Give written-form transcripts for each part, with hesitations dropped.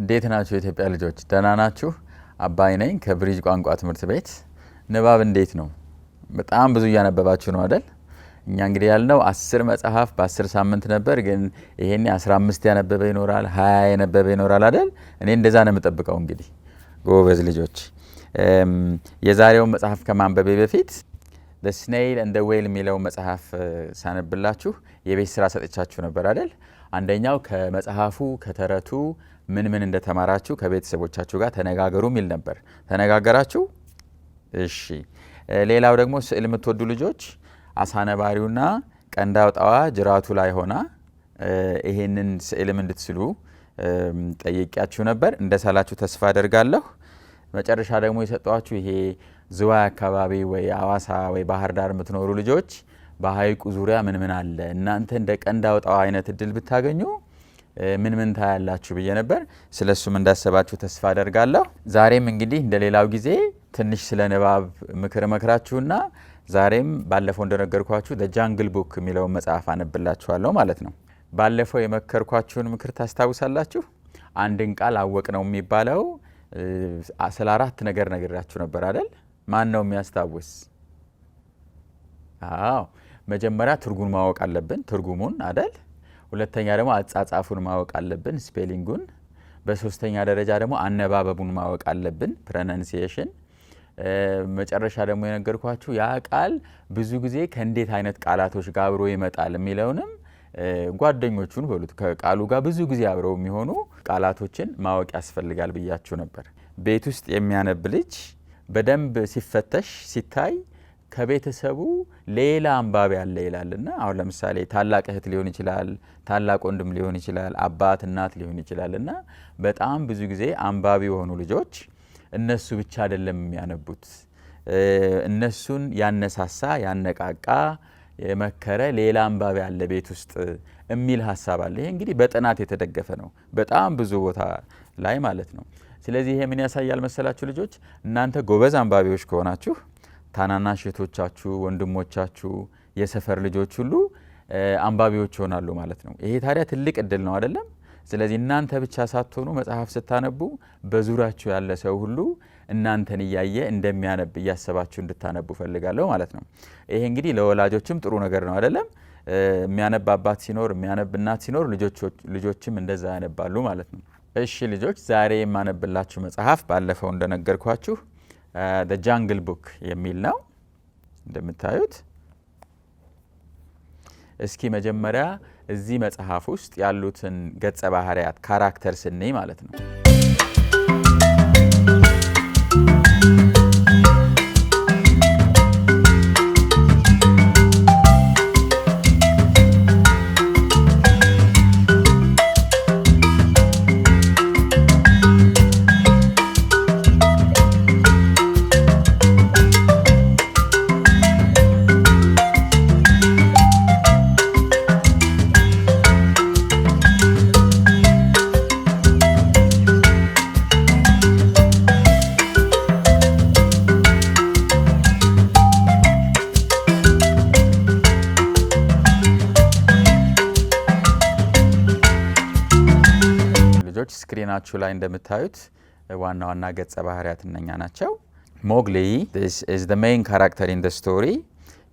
እንዴት ናችሁ የኢትዮጵያ ልጆች? ደህና ናችሁ? አባይ ነኝ ከብሪጅ ቋንቋ ትምህርት ቤት። ንባብ እንዴት ነው? በጣም ብዙ እያነበባችሁ ነው አይደል? እኛ እንግዲህ ያልነው 10 መጽሐፍ በ10 ሳምንት ነበር፣ ግን ይሄኔ 15 ያነበበ ይኖራል፣ 20 ያነበበ ይኖራል አይደል? እኔ እንደዛ ነው የምጠብቀው። እንግዲህ ጎበዝ ልጆች፣ የዛሬው መጽሐፍ ከማንበቤ በፊት The Snail and the Whale የሚለው መጽሐፍ ሳነብላችሁ የቤት ስራ ሰጥቻችሁ ነበር አይደል? አንደኛው ከመጽሐፉ ከተረቱ ምን እንደተማራችሁ ከቤተሰቦቻችሁ ጋር ተነጋገሩ ሚል ነበር። ተነጋገራችሁ? እሺ። ሌላው ደግሞ ስዕል የምትወዱ ልጆች አሳነባሪውና ቀንዳውጣዋ ጅራቱ ላይ ሆና ይሄንን ስዕልም እንድትስሉ ጠይቄያችሁ ነበር። እንደሳላችሁ ተስፋ አደርጋለሁ። መጨረሻ ደግሞ የሰጣችሁ ይሄ ዝዋይ አካባቢ ወይ አዋሳ ወይ ባህር ዳር የምትኖሩ ልጆች በሐይቁ ዙሪያ ምን አለ እናንተ እንደ ቀንዳውጣዋ አይነት እድል ብታገኙ ምን ታያላችሁ ብዬ ነበር። ስለሱም እንዳሰባችሁ ተስፋ አደርጋለሁ። ዛሬም እንግዲህ እንደሌላው ጊዜ ትንሽ ስለ ንባብ ምክር መክራችሁና ዛሬም ባለፈው እንደነገርኳችሁ The Jungle Book የሚለው መጽሐፍ አነብላችኋለሁ ማለት ነው። ባለፈው የመከርኳችሁን ምክር ታስታውሳላችሁ? አንድን ቃል አወቅ ነው የሚባለው ስለ 4 ነገር ነግራችሁ ነበር አይደል? ማን ነው የሚያስታውስ? አዎ፣ መጀመሪያ ትርጉሙን ማወቅ አለብን፣ ትርጉሙን አይደል? ሁለተኛ ደግሞ አጻጻፉን ማወቅ አለብን፣ ስፔሊንጉን። በሶስተኛ ደረጃ ደግሞ አነባበቡን ማወቅ አለብን፣ pronunciation። መጨረሻ ደግሞ የነገርኳችሁ ያ ቃል ብዙ ጊዜ ከእንዴት አይነት ቃላቶች ጋር አብሮ ይመጣል የሚለውንም ጓደኞቹን በሉት ከቃሉ ጋር ብዙ ጊዜ አብረው የሚሆኑ ቃላቶችን ማወቅ ያስፈልጋል ብያችሁ ነበር። ቤት ውስጥ የሚያነብ ልጅ በደንብ ሲፈተሽ ሲታይ ከቤተሰቡ ሌላ አንባቢ አለ ይላልና፣ አሁን ለምሳሌ ታላቅ እህት ሊሆን ይችላል፣ ታላቅ ወንድም ሊሆን ይችላል፣ አባት እናት ሊሆን ይችላልና በጣም ብዙ ጊዜ አንባቢ የሆኑ ልጆች እነሱ ብቻ አይደለም የሚያነቡት፣ እነሱን ያነሳሳ ያነቃቃ የመከረ ሌላ አንባቢ አለ ቤት ውስጥ የሚል ሐሳብ አለ። ይሄ እንግዲህ በጥናት የተደገፈ ነው በጣም ብዙ ቦታ ላይ ማለት ነው። ስለዚህ ይሄ ምን ያሳያል መሰላችሁ ልጆች? እናንተ ጎበዝ አንባቢዎች ከሆናችሁ ታናናሽ እህቶቻችሁ፣ ወንድሞቻችሁ፣ የሰፈር ልጆች ሁሉ አንባቢዎች ይሆናሉ ማለት ነው። ይሄ ታዲያ ትልቅ እድል ነው አይደለም? ስለዚህ እናንተ ብቻ ሳትሆኑ መጽሐፍ ስታነቡ በዙሪያችሁ ያለ ሰው ሁሉ እናንተን እያየ እንደሚያነብ እያሰባችሁ እንድታነቡ ፈልጋለሁ ማለት ነው። ይሄ እንግዲህ ለወላጆችም ጥሩ ነገር ነው አይደለም? የሚያነብ አባት ሲኖር የሚያነብ እናት ሲኖር ልጆችም እንደዛ ያነባሉ ማለት ነው። እሺ ልጆች፣ ዛሬ የማነብላችሁ መጽሐፍ ባለፈው እንደነገርኳችሁ The Jungle Book የሚል ነው እንደምታዩት። እስኪ መጀመሪያ እዚህ መጽሐፍ ውስጥ ያሉትን ገጸ ባህሪያት ካራክተር ስንይ ማለት ነው። ስክሪናችሁ ላይ እንደምታዩት ዋና ዋና ገጸ ባህሪያት እነኛ ናቸው። Mowgli, this is the main character in the story.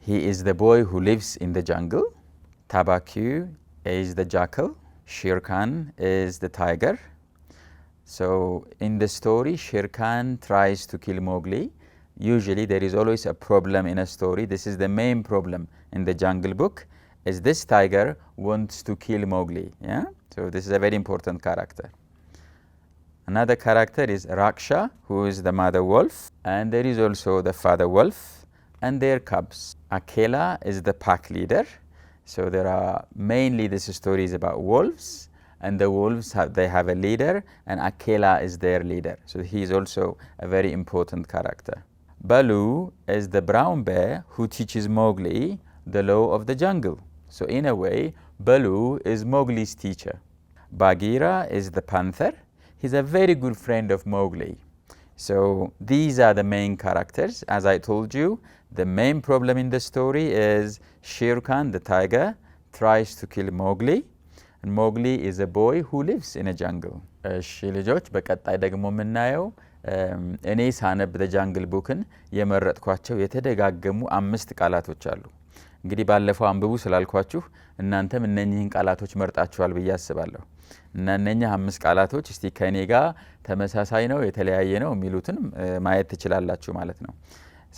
He is the boy who lives in the jungle. Tabaku is the jackal. Shere Khan is the tiger. So in the story, Shere Khan tries to kill Mowgli. Usually there is always a problem in a story. This is the main problem in the Jungle Book, is this tiger wants to kill Mowgli. Yeah? So this is a very important character. Another character is Raksha, who is the mother wolf, and there is also the father wolf and their cubs. Akela is the pack leader. So there are mainly this story is about wolves, and the wolves they have a leader, and Akela is their leader. So he is also a very important character. Baloo is the brown bear who teaches Mowgli the law of the jungle. So in a way, Baloo is Mowgli's teacher. Bagheera is the panther. He's a very good friend of Mowgli. So these are the main characters. As I told you, the main problem in the story is Shere Khan, the tiger, tries to kill Mowgli. And Mowgli is a boy who lives in a jungle. እሺ ልጆች በቀጣይ ደግሞ የምናየው እኔ ሳነብ the jungle bookን የመረጥኳቸው የተደጋገሙ 5 ቃላቶች አሉ። እንግዲህ ባለፈው አንብቡ ስላልኳችሁ እናንተም እነኚህን ቃላቶች መርጣችኋል ብዬ አስባለሁ። እና እነኚህ 5 ቃላቶች እስቲ ከኔ ጋር ተመሳሳይ ነው የተለያየ ነው የሚሉትን ማየት ትችላላችሁ ማለት ነው።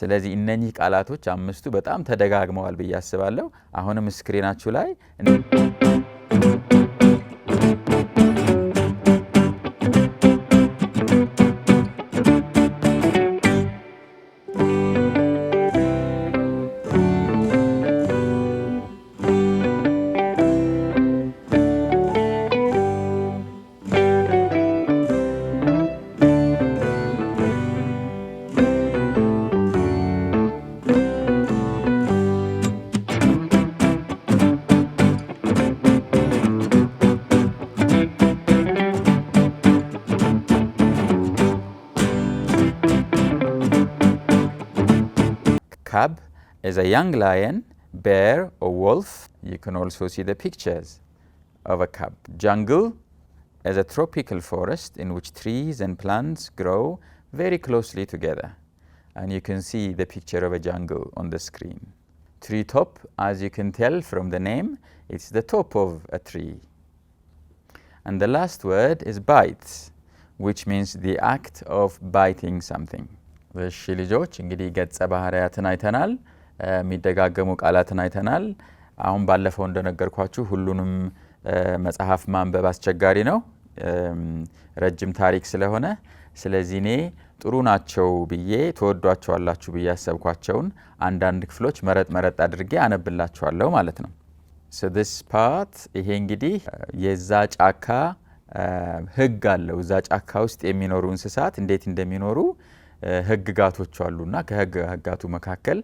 ስለዚህ እነኚህ ቃላቶች 5ቱ በጣም ተደጋግመዋል ብዬ አስባለሁ። አሁንም ስክሪናችሁ ላይ cub is a young lion, bear or wolf. You can also see the pictures of a cub. Jungle is a tropical forest in which trees and plants grow very closely together. And you can see the picture of a jungle on the screen. Treetop, as you can tell from the name, it's the top of a tree. And the last word is bite, which means the act of biting something. እሺ ልጆች እንግዲህ ገጸ ባህሪያትን አይተናል፣ የሚደጋገሙ ቃላትን አይተናል። አሁን ባለፈው እንደነገርኳችሁ ሁሉንም መጽሐፍ ማንበብ አስቸጋሪ ነው፣ ረጅም ታሪክ ስለሆነ። ስለዚህ እኔ ጥሩ ናቸው ብዬ ተወዷቸዋላችሁ ብዬ ያሰብኳቸውን አንዳንድ ክፍሎች መረጥ አድርጌ አነብላችኋለሁ ማለት ነው። So this part ይሄ እንግዲህ የዛ ጫካ ህግ አለው። እዛ ጫካ ውስጥ የሚኖሩ እንስሳት እንዴት እንደሚኖሩ ህግጋቶች አሉና ከህግጋቱ መካከል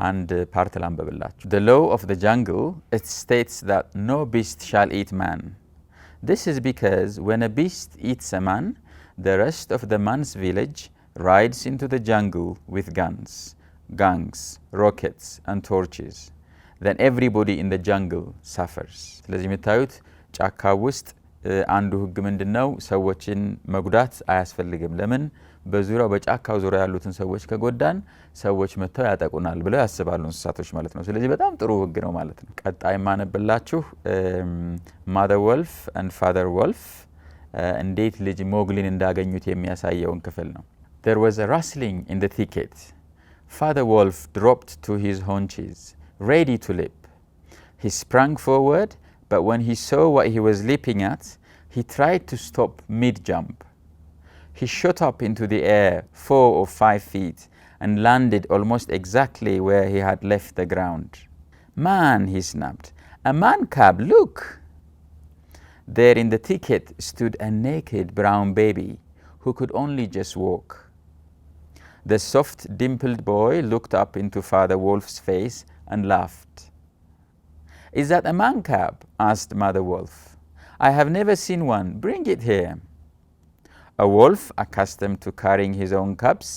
አንድ ፓርት ላንብብላችሁ። The law of the jungle, it states that no beast shall eat man. This is because when a beast eats a man, the rest of the man's village rides into the jungle with guns, rockets and torches. Then everybody in the jungle suffers. ስለዚህ የምታዩት ጫካ ውስጥ አንዱ ህግ ምንድነው? ሰዎችን መጉዳት አያስፈልግም። ለምን? በዙሪያው በጫካው ዙሪያ ያሉትን ሰዎች ከጎዳን ሰዎች መተው ያጠቁናል ብለው ያስባሉ እንስሳቶች ማለት ነው። ስለዚህ በጣም ጥሩ ህግ ነው ማለት ነው። ቀጣይ ማነብላችሁ mother wolf and father wolf እንዴት ልጅ ሞግሊን እንዳገኙት የሚያሳየውን ክፍል ነው። There was a rustling in the thicket. Father wolf dropped to his haunches, ready to leap. He sprang forward, but when he saw what he was leaping at, he tried to stop mid-jump. He shot up into the air 4 or 5 feet and landed almost exactly where he had left the ground. Man, he snapped, a man cub, look! There in the thicket stood a naked brown baby who could only just walk. The soft, dimpled boy looked up into Father Wolf's face and laughed. Is that a man cub? Asked Mother Wolf. I have never seen one. Bring it here. A wolf, accustomed to carrying his own cubs,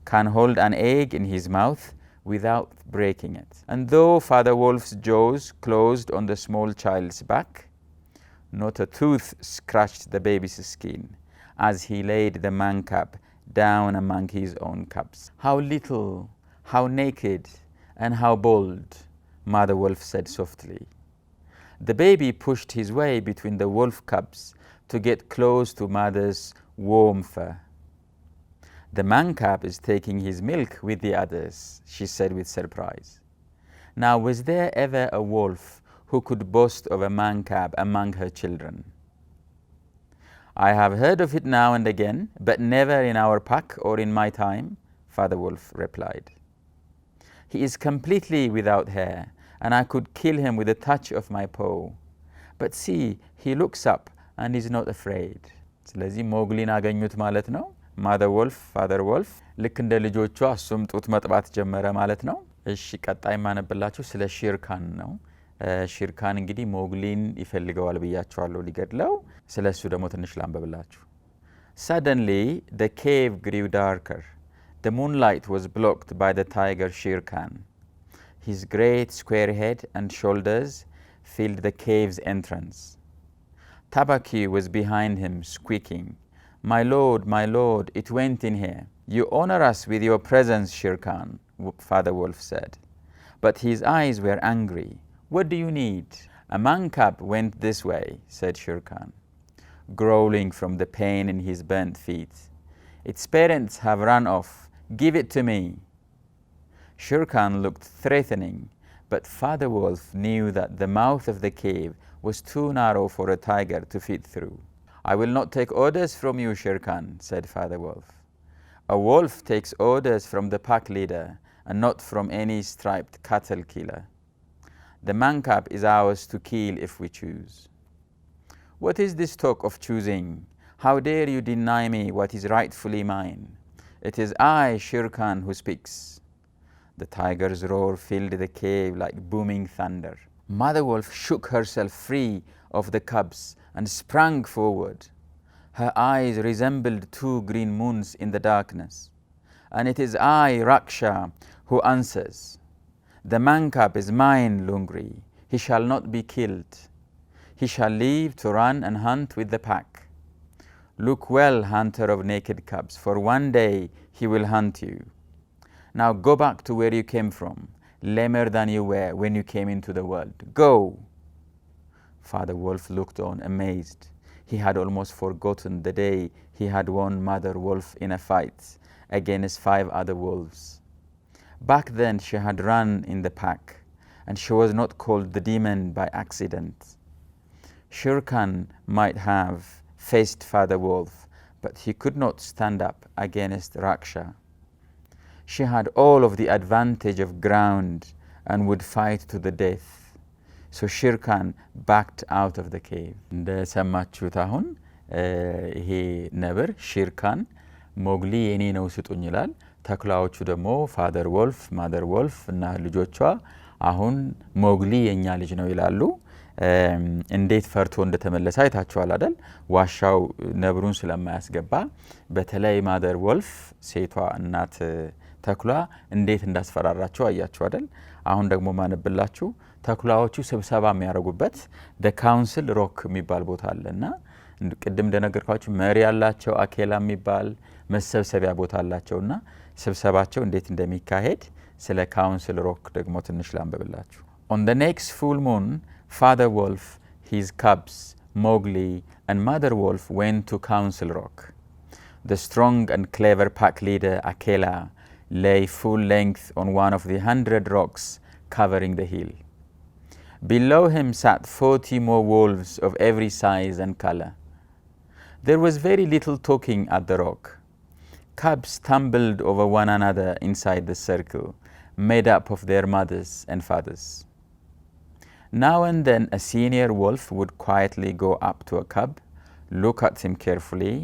can hold an egg in his mouth without breaking it. And though Father Wolf's jaws closed on the small child's back, not a tooth scratched the baby's skin as he laid the man cub down among his own cubs. How little, how naked, and how bold, Mother Wolf said softly. The baby pushed his way between the wolf cubs to get close to Mother's warm fur. The man cub is taking his milk with the others, she said with surprise. Now, was there ever a wolf who could boast of a man cub among her children? I have heard of it now and again, but never in our pack or in my time, Father Wolf replied. He is completely without hair, and I could kill him with a touch of my paw. But see, he looks up and is not afraid. ስለዚህ ሞግሊን አገኙት ማለት ነው። Mother Wolf, Father Wolf ልክ እንደ ልጆቿ እሱም ጡት መጥባት ጀመረ ማለት ነው። እሺ ቀጣይ ማነብላችሁ ስለ ሺርካን ነው። ሺርካን እንግዲህ ሞግሊን ይፈልገዋል ብያችኋለሁ ሊገድለው። ስለሱ ደግሞ ትንሽ ላንብብላችሁ። Suddenly the cave grew darker. The moonlight was blocked by the tiger Shere Khan. His great square head and shoulders filled the cave's entrance. Tabaki was behind him, squeaking, my lord, it went in here. You honor us with your presence, Shere Khan, Father Wolf said. But his eyes were angry. What do you need? A man cub went this way, said Shere Khan, growling from the pain in his burnt feet. Its parents have run off. Give it to me. Shere Khan looked threatening, but Father Wolf knew that the mouth of the cave was too narrow for a tiger to fit through. I will not take orders from you, Shere Khan, said Father Wolf. A wolf takes orders from the pack leader and not from any striped cattle killer. The man cub is ours to kill if we choose. What is this talk of choosing? How dare you deny me what is rightfully mine? It is I, Shere Khan, who speaks. The tiger's roar filled the cave like booming thunder. Mother Wolf shook herself free of the cubs and sprang forward. Her eyes resembled two green moons in the darkness. And it is I, Raksha, who answers. The man cub is mine, Lungri. He shall not be killed. He shall live to run and hunt with the pack. Look well, hunter of naked cubs, for one day he will hunt you. Now go back to where you came from, lamer than you were when you came into the world. Go! Father Wolf looked on, amazed. He had almost forgotten the day he had won Mother Wolf in a fight against 5 other wolves. Back then she had run in the pack, and she was not called the demon by accident. Shere Khan might have faced Father Wolf, but he could not stand up against Raksha. She had all of the advantage of ground and would fight to the death. So Shere Khan backed out of the cave. እንደሰማችሁት አሁን ይሄ ነብር ሼር ካን ሞግሊ የኔ ነው ስጡኝ ይላል። ተኩላዎቹ ደግሞ ፋደር ወልፍ፣ ማደር ወልፍ እና ልጆቿ አሁን ሞግሊ የኛ ልጅ ነው ይላሉ። እንዴት ፈርቶ እንደተመለሰ አይታችኋል አይደል? ዋሻው ነብሩን ስለማያስገባ በተለይ ማደር ወልፍ ሴቷ እናት ተኩላ እንዴት እንዳስፈራራቸው አያችሁ አይደል? አሁን ደግሞ ማነብላችሁ ተኩላዎቹ ስብሰባ የሚያደርጉበት the council rock የሚባል ቦታ አለና ቅድም እንደነገርኳችሁ መሪ ያላቸው አኬላ የሚባል መሰብሰቢያ ቦታ አላቸውና ስብሰባቸው እንዴት እንደሚካሄድ ስለ council rock ደግሞ ትንሽ ላንብብላችሁ። On the next full moon, Father Wolf, his cubs, Mowgli, and Mother Wolf went to Council Rock. The strong and clever pack leader Akela lay full length on one of the 100 rocks covering the hill. Below him sat 40 more wolves of every size and color. There was very little talking at the rock. Cubs tumbled over one another inside the circle, made up of their mothers and fathers. Now and then a senior wolf would quietly go up to a cub, look at him carefully,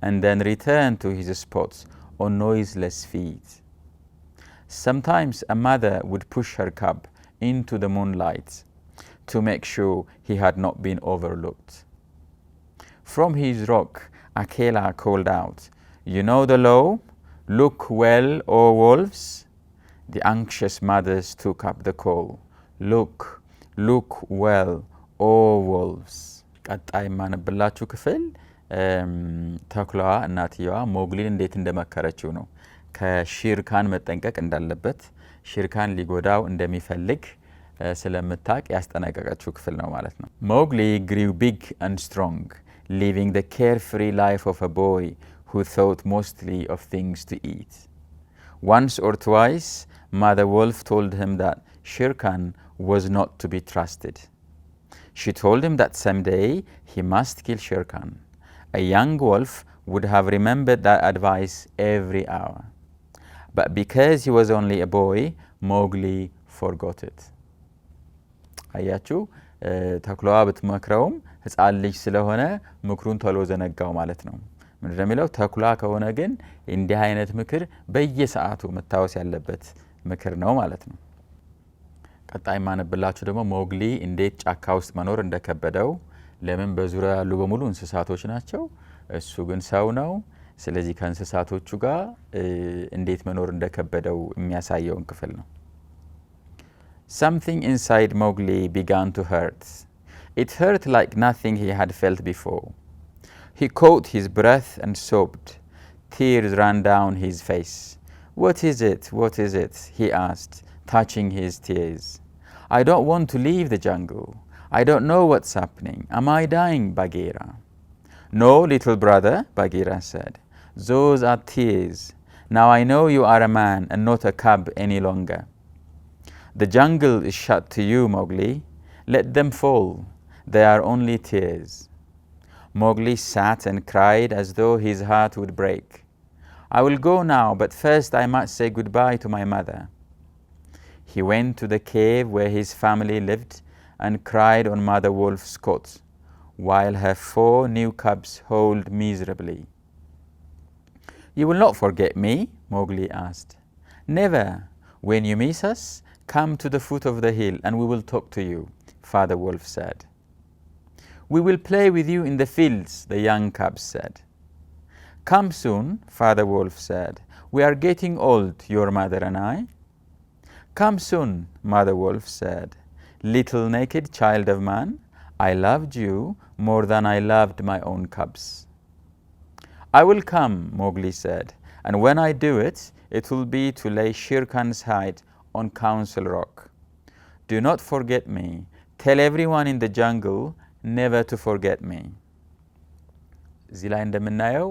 and then return to his spot on noiseless feet. Sometimes a mother would push her cub into the moonlight to make sure he had not been overlooked. From his rock, Akela called out, "You know the law? Look well, O wolves." The anxious mothers took up the call. Look well, O wolves. ቀጣይ ማነብላችሁ ክፍል ተኩላዋ እናትየዋ ሞግሊን እንዴት እንደመከረችው ነው። ከሼር ካን መጠንቀቅ እንዳለበት ሼር ካን ሊጎዳው እንደሚፈልግ ስለምታቅ ያስጠነቀቀችው ክፍል ነው ማለት ነው። Mowgli grew big and strong, living the carefree life of a boy who thought mostly of things to eat. Once or twice, Mother Wolf told him that Shere Khan was not to be trusted. She told him that someday he must kill Shere Khan. A young wolf would have remembered that advice every hour. But because he was only a boy, Mowgli forgot it. አያችሁ ተኩላዋ ብትመክረውም ህፃን ልጅ ስለሆነ ምክሩን ቶሎ ዘነጋው ማለት ነው። ምንድነው የሚለው? ተኩላ ከሆነ ግን እንዲህ አይነት ምክር በየሰዓቱ መታወስ ያለበት ምክር ነው ማለት ነው። ቀጣይ ማነብላችሁ ደግሞ ሞግሊ እንዴት ጫካ ውስጥ መኖር እንደከበደው፣ ለምን በዙሪያው ያሉ በሙሉ እንስሳቶች ናቸው፣ እሱ ግን ሰው ነው። ስለዚህ ከእንስሳቶቹ ጋር እንዴት መኖር እንደከበደው የሚያሳየውን ክፍል ነው። Something inside Mowgli began to hurt. It hurt like nothing he had felt before. He caught his breath and sobbed. Tears ran down his face. "What is it? What is it?" he asked, touching his tears. "I don't want to leave the jungle. I don't know what's happening. Am I dying, Bagheera?" "No, little brother," Bagheera said. "Those are tears. Now I know you are a man and not a cub any longer. The jungle is shut to you, Mowgli. Let them fall. They are only tears." Mowgli sat and cried as though his heart would break. "I will go now, but first I must say goodbye to my mother." He went to the cave where his family lived and cried on Mother Wolf's cot, while her 4 new cubs howled miserably. "You will not forget me?" Mowgli asked. "Never. When you miss us, come to the foot of the hill and we will talk to you," Father Wolf said. "We will play with you in the fields," the young cubs said. "Come soon," Father Wolf said. "We are getting old, your mother and I." "Come soon," Mother Wolf said. "Little naked child of man, I loved you more than I loved my own cubs." "I will come," Mowgli said, "and when I do it, it will be to lay Shere Khan's hide on Council Rock. Do not forget me. Tell everyone in the jungle never to forget me." እዚህ ላይ እንደምናየው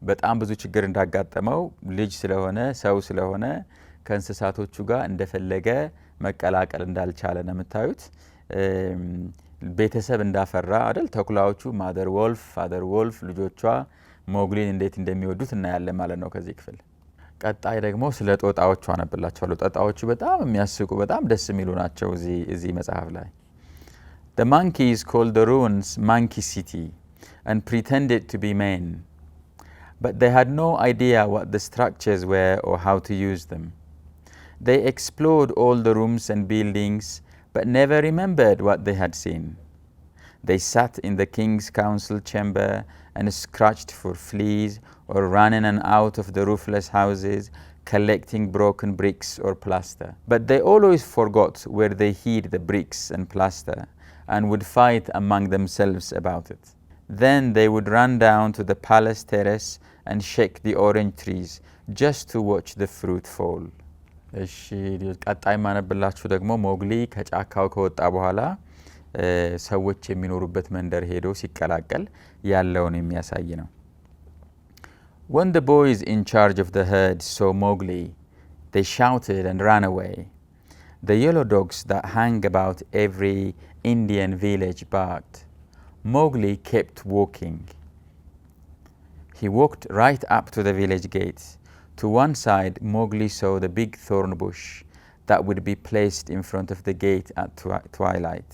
በጣም ብዙ ችግር እንዳጋጠመው ልጅ ስለሆነ ሰው ስለሆነ ከእንስሳቶቹ ጋር እንደፈለገ መቀላቀል እንዳልቻለ ነው የምታዩት። ቤተሰብ እንዳፈራ አይደል? ተኩላዎቹ ማደር ወልፍ፣ ፋደር ወልፍ ልጆቿ ሞግሊን እንዴት እንደሚወዱት እናያለን ማለት ነው ከዚህ ክፍል። ቀጣይ ደግሞ ስለ ጦጣዎቹ አነብላችኋለሁ። ጦጣዎቹ በጣም የሚያስቁ በጣም ደስ የሚሉ ናቸው እዚህ መጽሐፍ ላይ። The monkeys called the ruins Monkey City and pretended to be men, but they had no idea what the structures were or how to use them. They explored all the rooms and buildings, but never remembered what they had seen. They sat in the king's council chamber and scratched for fleas or ran in and out of the roofless houses, collecting broken bricks or plaster. But they always forgot where they hid the bricks and plaster and would fight among themselves about it. Then they would run down to the palace terrace and shake the orange trees just to watch the fruit fall. እሺ ቀጣይ ማነብላችሁ ደግሞ ሞግሊ ከጫካው ከወጣ በኋላ ሰዎች የሚኖሩበት መንደር ሄዶ ሲቀላቀል ያለውን የሚያሳይ ነው። When the boys in charge of the herd saw Mowgli, they shouted and ran away. The yellow dogs that hang about every Indian village barked. Mowgli kept walking. He walked right up to the village gate. To one side, Mowgli saw the big thorn bush that would be placed in front of the gate at twilight.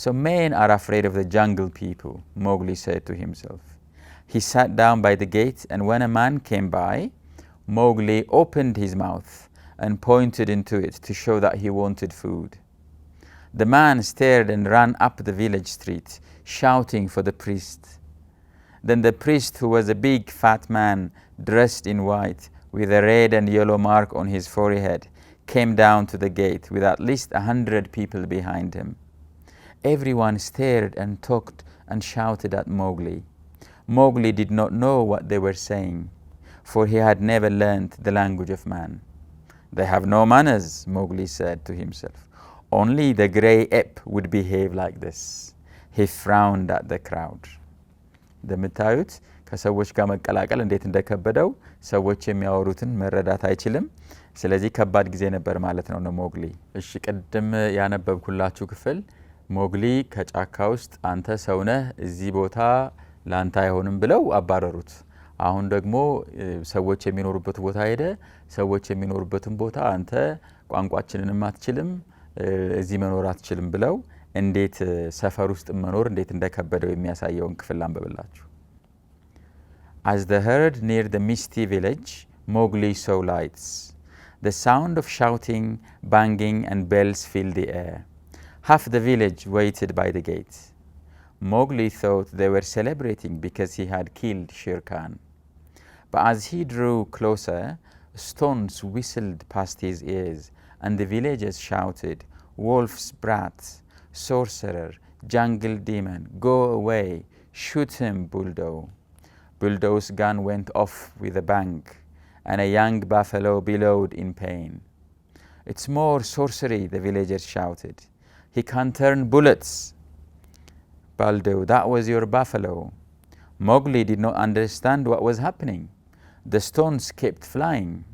"So men are afraid of the jungle people," Mowgli said to himself. He sat down by the gate, and when a man came by, Mowgli opened his mouth and pointed into it to show that he wanted food. The man stared and ran up the village street, shouting for the priest. Then the priest, who was a big fat man dressed in white with a red and yellow mark on his forehead, came down to the gate with at least 100 people behind him. Everyone stared and talked and shouted at Mowgli. Mowgli did not know what they were saying, for he had never learnt the language of man. "They have no manners," Mowgli said to himself. "Only the grey ape would behave like this." He frowned at the crowd. እንደምታዩት ከሰዎች ጋር መቀላቀል እንዴት እንደከበደው ሰዎች የሚያወሩትን መረዳት አይችልም። ስለዚህ ከባድ ጊዜ ነበር ማለት ነው ለሞግሊ። እሺ ቅድም ያነበብኩላችሁ ክፍል ሞግሊ ከጫካ ውስጥ አንተ ሰው ነህ እዚህ ቦታ ላንተ አይሆንም ብለው አባረሩት። አሁን ደግሞ ሰዎች የሚኖሩበት ቦታ ሄደ። ሰዎች የሚኖሩበትን ቦታ አንተ ቋንቋችንንም አትችልም እዚህ መኖር አትችልም ብለው እንዴት ሰፈር ውስጥ መኖር እንዴት እንደከበደው የሚያሳየውን ክፍል አንብብላችሁ። As the herd neared the misty village, Mowgli saw lights. The sound of shouting, banging and bells filled the air. Half the village waited by the gate. Mowgli thought they were celebrating because he had killed Shere Khan. But as he drew closer, stones whistled past his ears and the villagers shouted, "Wolf's brat, sorcerer, jungle demon, go away, shoot him, Buldo. Buldo's gun went off with a bang, and a young buffalo bellowed in pain. It's more sorcery, the villagers shouted. He can't turn bullets. Baldo, that was your buffalo. Mowgli did not understand what was happening. The stones kept flying.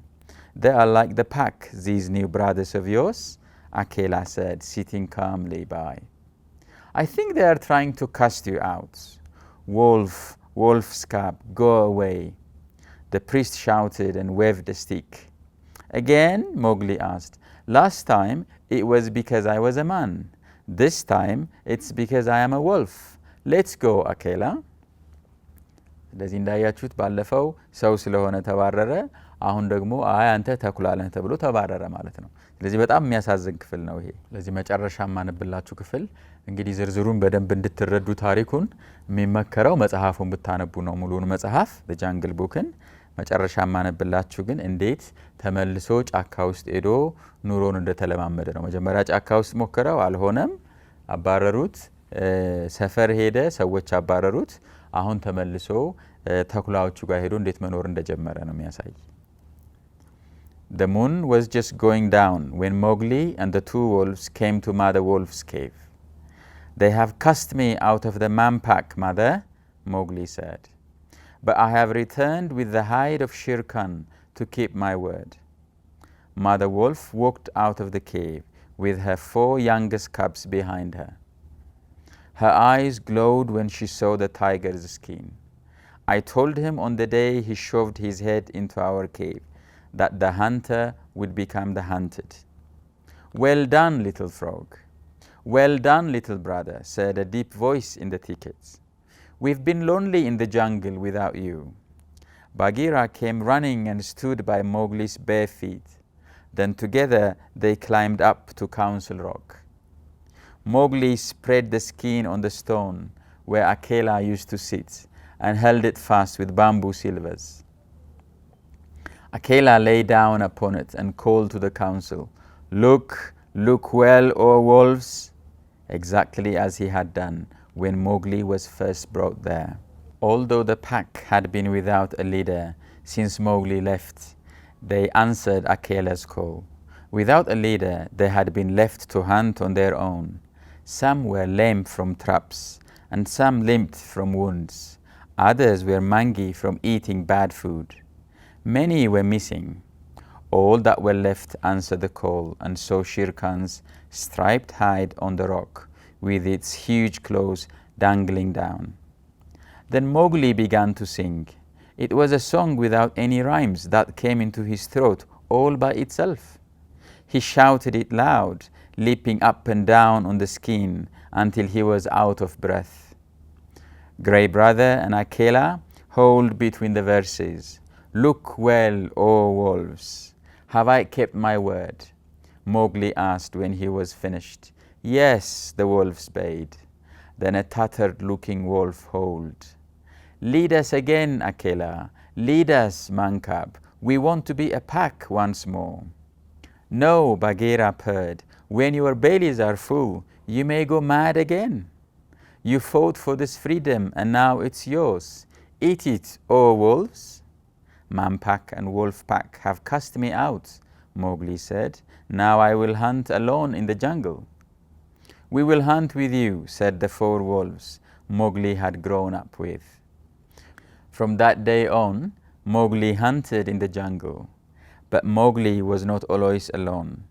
They are like the pack, these new brothers of yours, Akela said, sitting calmly by. I think they are trying to cast you out. Wolf, wolf's cub, go away. The priest shouted and waved a stick. Again, Mowgli asked. Last time it was because I was a man. This time it's because I am a wolf. Let's go, Akela. ስለዚህ እንዳያችሁት ባለፈው ሰው ስለሆነ ተባረረ፣ አሁን ደግሞ አንተ ተኩላ ነህ ተብሎ ተባረረ ማለት ነው። ስለዚህ በጣም የሚያሳዝን ክፍል ነው ይሄ። ስለዚህ መጨረሻ ማነብላችሁ ክፍል እንግዲህ ዝርዝሩን በደንብ እንድትረዱ ታሪኩን የሚመከረው መጽሐፉን ብታነቡ ነው። ሙሉውን መጽሐፍ the jungle bookን መጨረሻ ማነብላችሁ ግን እንዴት ተመልሶ ጫካ ውስጥ ሄዶ ኑሮን እንደተለማመደ ነው። መጀመሪያ ጫካ ውስጥ ሞከረው፣ አልሆነም፣ አባረሩት። ሰፈር ሄደ፣ ሰዎች አባረሩት። አሁን ተመልሶ ተኩላዎቹ ጋር ሄዶ እንዴት መኖር እንደጀመረ ነው የሚያሳይ። The moon was just going down when Mowgli and the two wolves came to Mother Wolf's cave. They have cast me out of the man pack, Mother, Mowgli said. But I have returned with the hide of Shere Khan to keep my word. Mother Wolf walked out of the cave with her 4 youngest cubs behind her. Her eyes glowed when she saw the tiger's skin. I told him on the day he shoved his head into our cave that the hunter would become the hunted. Well done, little frog. Well done, little brother, said a deep voice in the thickets. We've been lonely in the jungle without you. Bagheera came running and stood by Mowgli's bare feet. Then together they climbed up to Council Rock. Mowgli spread the skin on the stone where Akela used to sit and held it fast with bamboo silvers. Akela lay down upon it and called to the council, Look, look well, O wolves, exactly as he had done when Mowgli was first brought there. Although the pack had been without a leader since Mowgli left, they answered Akela's call. Without a leader, they had been left to hunt on their own. Some were lame from traps, and some limped from wounds. Others were mangy from eating bad food. Many were missing. All that were left answered the call and saw Shere Khan's striped hide on the rock, with its huge claws dangling down. Then Mowgli began to sing. It was a song without any rhymes that came into his throat all by itself. He shouted it loud, leaping up and down on the skin until he was out of breath. Grey Brother and Akela hold between the verses. Look well, O wolves. Have I kept my word? Mowgli asked when he was finished. Yes, the wolves bade. Then a tattered-looking wolf howled. Lead us again, Akela. Lead us, Mancab. We want to be a pack once more. No, Bagheera purred. When your bellies are full, you may go mad again. You fought for this freedom, and now it's yours. Eat it, O wolves. Man pack and wolf pack have cast me out, Mowgli said. Now I will hunt alone in the jungle. We will hunt with you, said the 4 wolves Mowgli had grown up with. From that day on, Mowgli hunted in the jungle. But Mowgli was not always alone.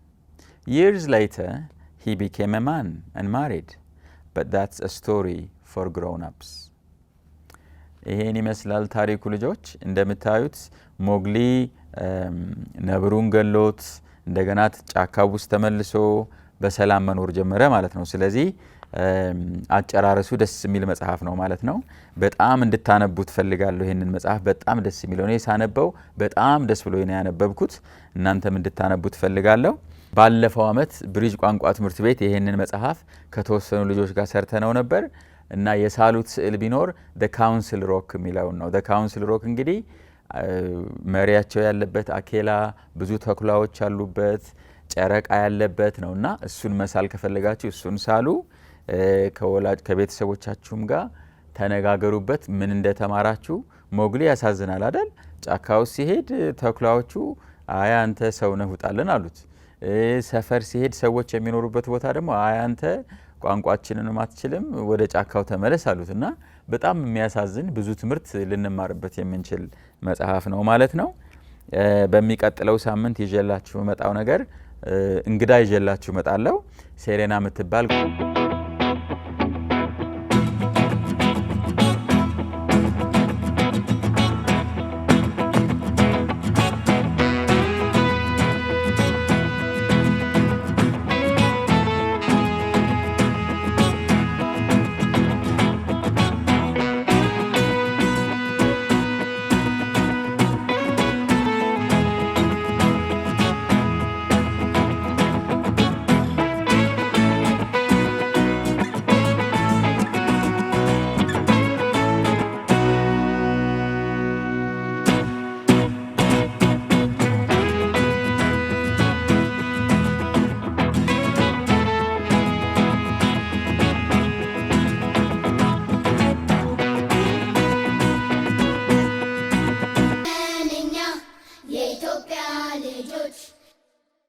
Years later, he became a man and married. But that's a story for grown-ups. ይሄን ይመስላል ታሪኩ ልጆች። እንደምታዩት ሞግሊ ነብሩን ገሎት እንደገና ጫካ ውስጥ ተመልሶ በሰላም መኖር ጀመረ ማለት ነው። ስለዚህ አጨራረሱ ደስ የሚል መጽሐፍ ነው ማለት ነው። በጣም እንድታነቡት ፈልጋለሁ። ይሄንን መጽሐፍ በጣም ደስ የሚል ነው። እኔ ሳነበው በጣም ደስ ብሎኝ ነው ያነበብኩት። እናንተም እንድታነቡት ፈልጋለሁ። ባለፈው አመት ብሪጅ ቋንቋ ትምህርት ቤት ይሄንን መጽሐፍ ከተወሰኑ ልጆች ጋር ሰርተነው ነበር እና የሳሉት ስዕል ቢኖር the council rock የሚለው ነው። the council rock እንግዲህ መሪያቸው ያለበት አኬላ ብዙ ተኩላዎች ያሉበት ጨረቃ ያለበት ነውና እሱን መሳል ከፈለጋችሁ እሱን ሳሉ። ከቤተሰቦቻችሁም ጋር ተነጋገሩበት ምን እንደተማራችሁ ሞግሊ ያሳዝናል አይደል ጫካው ሲሄድ ተኩላዎቹ አይ አንተ ሰው ነህ ውጣልን አሉት ሰፈር ሲሄድ ሰዎች የሚኖሩበት ቦታ ደግሞ አይ አንተ ቋንቋችንን ማትችልም ወደ ጫካው ተመለስ አሉትና በጣም የሚያሳዝን ብዙ ትምህርት ልንማርበት የምንችል መጽሐፍ ነው ማለት ነው በሚቀጥለው ሳምንት ይዤላችሁ መጣው ነገር እንግዳ ይዤላችሁ መጣለው ሴሬና የምትባል